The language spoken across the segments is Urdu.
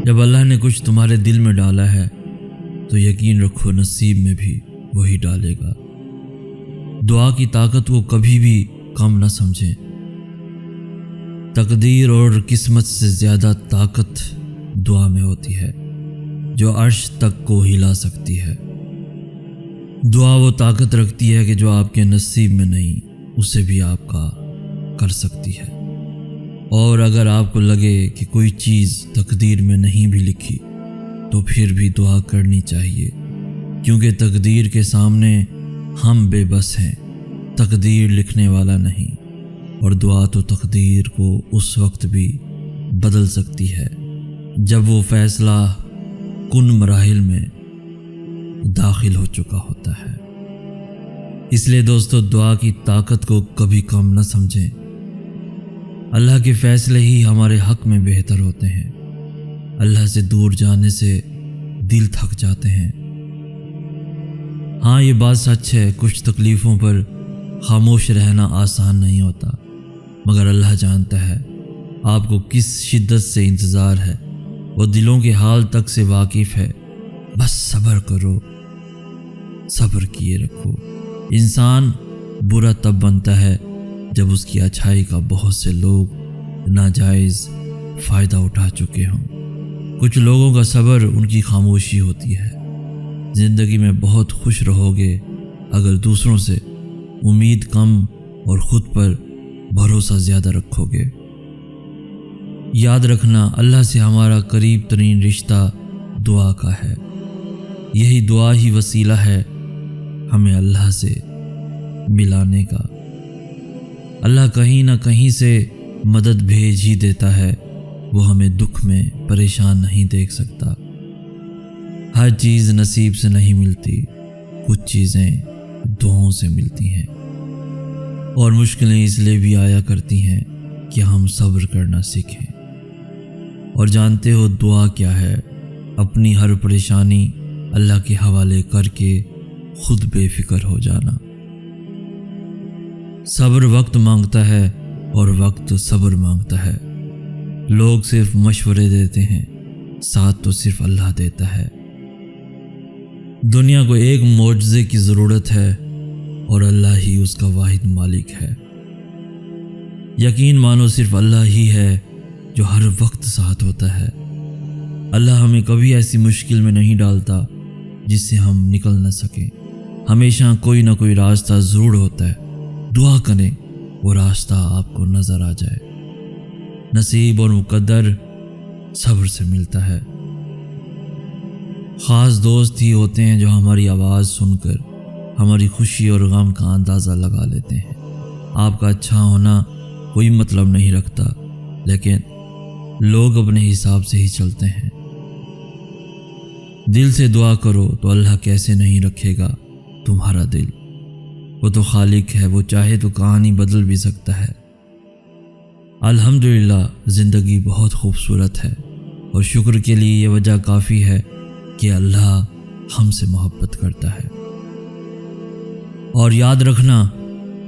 جب اللہ نے کچھ تمہارے دل میں ڈالا ہے تو یقین رکھو نصیب میں بھی وہی ڈالے گا۔ دعا کی طاقت کو کبھی بھی کم نہ سمجھیں۔ تقدیر اور قسمت سے زیادہ طاقت دعا میں ہوتی ہے جو عرش تک کو ہلا سکتی ہے۔ دعا وہ طاقت رکھتی ہے کہ جو آپ کے نصیب میں نہیں اسے بھی آپ کا کر سکتی ہے۔ اور اگر آپ کو لگے کہ کوئی چیز تقدیر میں نہیں بھی لکھی تو پھر بھی دعا کرنی چاہیے، کیونکہ تقدیر کے سامنے ہم بے بس ہیں، تقدیر لکھنے والا نہیں۔ اور دعا تو تقدیر کو اس وقت بھی بدل سکتی ہے جب وہ فیصلہ کن مراحل میں داخل ہو چکا ہوتا ہے۔ اس لیے دوستو، دعا کی طاقت کو کبھی کم نہ سمجھیں۔ اللہ کے فیصلے ہی ہمارے حق میں بہتر ہوتے ہیں۔ اللہ سے دور جانے سے دل تھک جاتے ہیں۔ ہاں، یہ بات سچ ہے، کچھ تکلیفوں پر خاموش رہنا آسان نہیں ہوتا، مگر اللہ جانتا ہے آپ کو کس شدت سے انتظار ہے، وہ دلوں کے حال تک سے واقف ہے۔ بس صبر کرو، صبر کیے رکھو۔ انسان برا تب بنتا ہے جب اس کی اچھائی کا بہت سے لوگ ناجائز فائدہ اٹھا چکے ہوں۔ کچھ لوگوں کا صبر ان کی خاموشی ہوتی ہے۔ زندگی میں بہت خوش رہو گے اگر دوسروں سے امید کم اور خود پر بھروسہ زیادہ رکھو گے۔ یاد رکھنا، اللہ سے ہمارا قریب ترین رشتہ دعا کا ہے۔ یہی دعا ہی وسیلہ ہے ہمیں اللہ سے ملانے کا۔ اللہ کہیں نہ کہیں سے مدد بھیج ہی دیتا ہے، وہ ہمیں دکھ میں پریشان نہیں دیکھ سکتا۔ ہر چیز نصیب سے نہیں ملتی، کچھ چیزیں دعاؤں سے ملتی ہیں، اور مشکلیں اس لیے بھی آیا کرتی ہیں کہ ہم صبر کرنا سیکھیں۔ اور جانتے ہو دعا کیا ہے؟ اپنی ہر پریشانی اللہ کے حوالے کر کے خود بے فکر ہو جانا۔ صبر وقت مانگتا ہے اور وقت صبر مانگتا ہے۔ لوگ صرف مشورے دیتے ہیں، ساتھ تو صرف اللہ دیتا ہے۔ دنیا کو ایک معجزے کی ضرورت ہے اور اللہ ہی اس کا واحد مالک ہے۔ یقین مانو صرف اللہ ہی ہے جو ہر وقت ساتھ ہوتا ہے۔ اللہ ہمیں کبھی ایسی مشکل میں نہیں ڈالتا جس سے ہم نکل نہ سکیں۔ ہمیشہ کوئی نہ کوئی راستہ ضرور ہوتا ہے۔ دعا کریں وہ راستہ آپ کو نظر آ جائے۔ نصیب اور مقدر صبر سے ملتا ہے۔ خاص دوست ہی ہوتے ہیں جو ہماری آواز سن کر ہماری خوشی اور غم کا اندازہ لگا لیتے ہیں۔ آپ کا اچھا ہونا کوئی مطلب نہیں رکھتا، لیکن لوگ اپنے حساب سے ہی چلتے ہیں۔ دل سے دعا کرو تو اللہ کیسے نہیں رکھے گا تمہارا دل۔ وہ تو خالق ہے، وہ چاہے تو کہانی بدل بھی سکتا ہے۔ الحمدللہ زندگی بہت خوبصورت ہے، اور شکر کے لیے یہ وجہ کافی ہے کہ اللہ ہم سے محبت کرتا ہے۔ اور یاد رکھنا،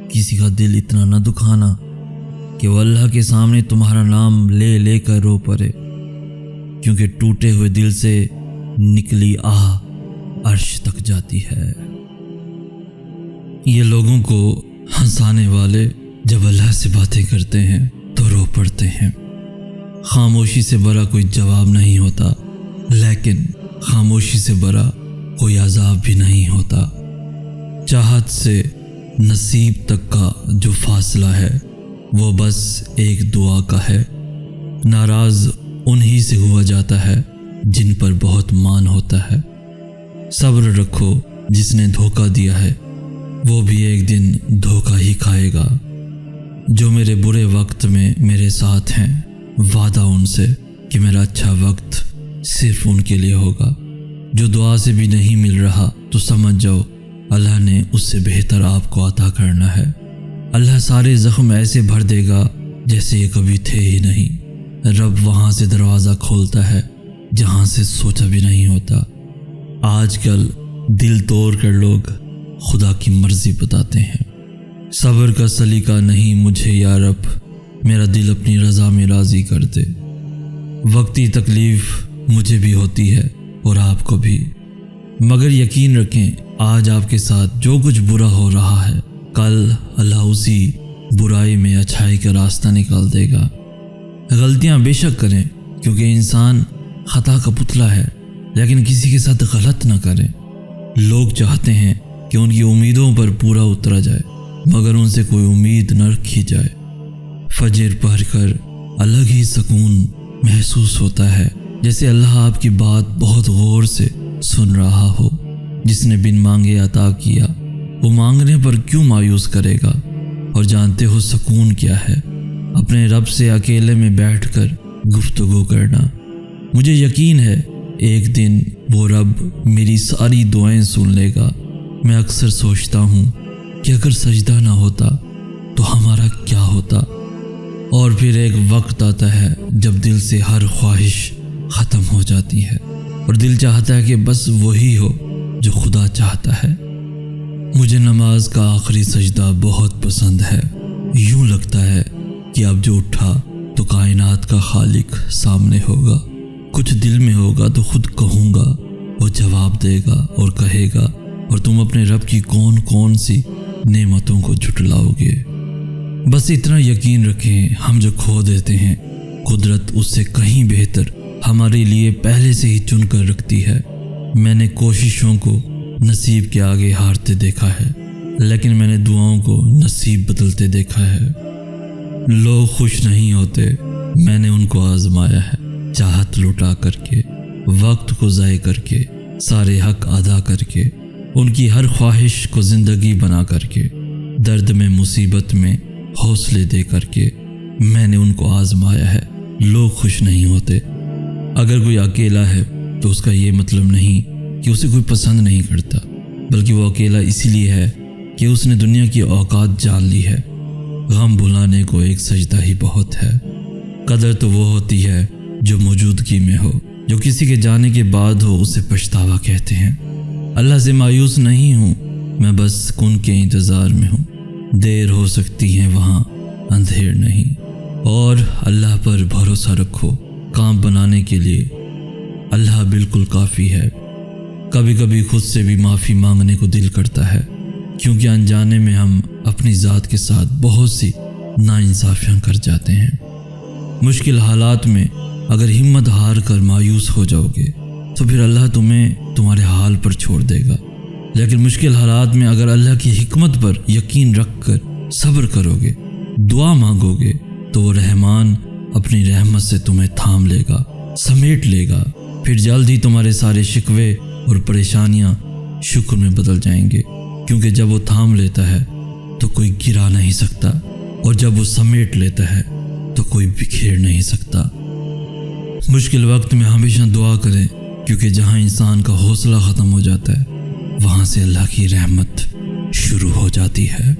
کسی کا دل اتنا نہ دکھانا کہ وہ اللہ کے سامنے تمہارا نام لے لے کر رو پڑے، کیونکہ ٹوٹے ہوئے دل سے نکلی آہ عرش تک جاتی ہے۔ یہ لوگوں کو ہنسانے والے جب اللہ سے باتیں کرتے ہیں تو رو پڑتے ہیں۔ خاموشی سے بڑا کوئی جواب نہیں ہوتا، لیکن خاموشی سے بڑا کوئی عذاب بھی نہیں ہوتا۔ چاہت سے نصیب تک کا جو فاصلہ ہے وہ بس ایک دعا کا ہے۔ ناراض انہی سے ہوا جاتا ہے جن پر بہت مان ہوتا ہے۔ صبر رکھو، جس نے دھوکہ دیا ہے وہ بھی ایک دن دھوکہ ہی کھائے گا۔ جو میرے برے وقت میں میرے ساتھ ہیں، وعدہ ان سے کہ میرا اچھا وقت صرف ان کے لیے ہوگا۔ جو دعا سے بھی نہیں مل رہا تو سمجھ جاؤ اللہ نے اس سے بہتر آپ کو عطا کرنا ہے۔ اللہ سارے زخم ایسے بھر دے گا جیسے یہ کبھی تھے ہی نہیں۔ رب وہاں سے دروازہ کھولتا ہے جہاں سے سوچا بھی نہیں ہوتا۔ آج کل دل توڑ کر لوگ خدا کی مرضی بتاتے ہیں۔ صبر کا سلیقہ نہیں مجھے یا رب، میرا دل اپنی رضا میں راضی کر دے۔ وقتی تکلیف مجھے بھی ہوتی ہے اور آپ کو بھی، مگر یقین رکھیں آج آپ کے ساتھ جو کچھ برا ہو رہا ہے کل اللہ اسی برائی میں اچھائی کا راستہ نکال دے گا۔ غلطیاں بے شک کریں کیونکہ انسان خطا کا پتلا ہے، لیکن کسی کے ساتھ غلط نہ کریں۔ لوگ چاہتے ہیں کہ ان کی امیدوں پر پورا اترا جائے مگر ان سے کوئی امید نہ رکھی جائے۔ فجر پڑھ کر الگ ہی سکون محسوس ہوتا ہے، جیسے اللہ آپ کی بات بہت غور سے سن رہا ہو۔ جس نے بن مانگے عطا کیا وہ مانگنے پر کیوں مایوس کرے گا؟ اور جانتے ہو سکون کیا ہے؟ اپنے رب سے اکیلے میں بیٹھ کر گفتگو کرنا۔ مجھے یقین ہے ایک دن وہ رب میری ساری دعائیں سن لے گا۔ میں اکثر سوچتا ہوں کہ اگر سجدہ نہ ہوتا تو ہمارا کیا ہوتا؟ اور پھر ایک وقت آتا ہے جب دل سے ہر خواہش ختم ہو جاتی ہے اور دل چاہتا ہے کہ بس وہی ہو جو خدا چاہتا ہے۔ مجھے نماز کا آخری سجدہ بہت پسند ہے۔ یوں لگتا ہے کہ اب جو اٹھا تو کائنات کا خالق سامنے ہوگا، کچھ دل میں ہوگا تو خود کہوں گا، وہ جواب دے گا اور کہے گا، اور تم اپنے رب کی کون کون سی نعمتوں کو جھٹلاؤ گے۔ بس اتنا یقین رکھیں ہم جو کھو دیتے ہیں قدرت اس سے کہیں بہتر ہمارے لیے پہلے سے ہی چن کر رکھتی ہے۔ میں نے کوششوں کو نصیب کے آگے ہارتے دیکھا ہے، لیکن میں نے دعاؤں کو نصیب بدلتے دیکھا ہے۔ لوگ خوش نہیں ہوتے، میں نے ان کو آزمایا ہے، چاہت لٹا کر کے، وقت کو ضائع کر کے، سارے حق ادا کر کے، ان کی ہر خواہش کو زندگی بنا کر کے، درد میں مصیبت میں حوصلے دے کر کے میں نے ان کو آزمایا ہے۔ لوگ خوش نہیں ہوتے۔ اگر کوئی اکیلا ہے تو اس کا یہ مطلب نہیں کہ اسے کوئی پسند نہیں کرتا، بلکہ وہ اکیلا اسی لیے ہے کہ اس نے دنیا کی اوقات جان لی ہے۔ غم بھلانے کو ایک سجدہ ہی بہت ہے۔ قدر تو وہ ہوتی ہے جو موجودگی میں ہو، جو کسی کے جانے کے بعد ہو اسے پچھتاوا کہتے ہیں۔ اللہ سے مایوس نہیں ہوں، میں بس کن کے انتظار میں ہوں۔ دیر ہو سکتی ہے وہاں اندھیر نہیں، اور اللہ پر بھروسہ رکھو۔ کام بنانے کے لیے اللہ بالکل کافی ہے۔ کبھی کبھی خود سے بھی معافی مانگنے کو دل کرتا ہے، کیونکہ انجانے میں ہم اپنی ذات کے ساتھ بہت سی ناانصافیاں کر جاتے ہیں۔ مشکل حالات میں اگر ہمت ہار کر مایوس ہو جاؤ گے تو پھر اللہ تمہیں تمہارے حال پر چھوڑ دے گا، لیکن مشکل حالات میں اگر اللہ کی حکمت پر یقین رکھ کر صبر کرو گے، دعا مانگو گے، تو وہ رحمان اپنی رحمت سے تمہیں تھام لے گا، سمیٹ لے گا۔ پھر جلد ہی تمہارے سارے شکوے اور پریشانیاں شکر میں بدل جائیں گے، کیونکہ جب وہ تھام لیتا ہے تو کوئی گرا نہیں سکتا، اور جب وہ سمیٹ لیتا ہے تو کوئی بکھیر نہیں سکتا۔ مشکل وقت میں ہمیشہ دعا کریں، کیونکہ جہاں انسان کا حوصلہ ختم ہو جاتا ہے وہاں سے اللہ کی رحمت شروع ہو جاتی ہے۔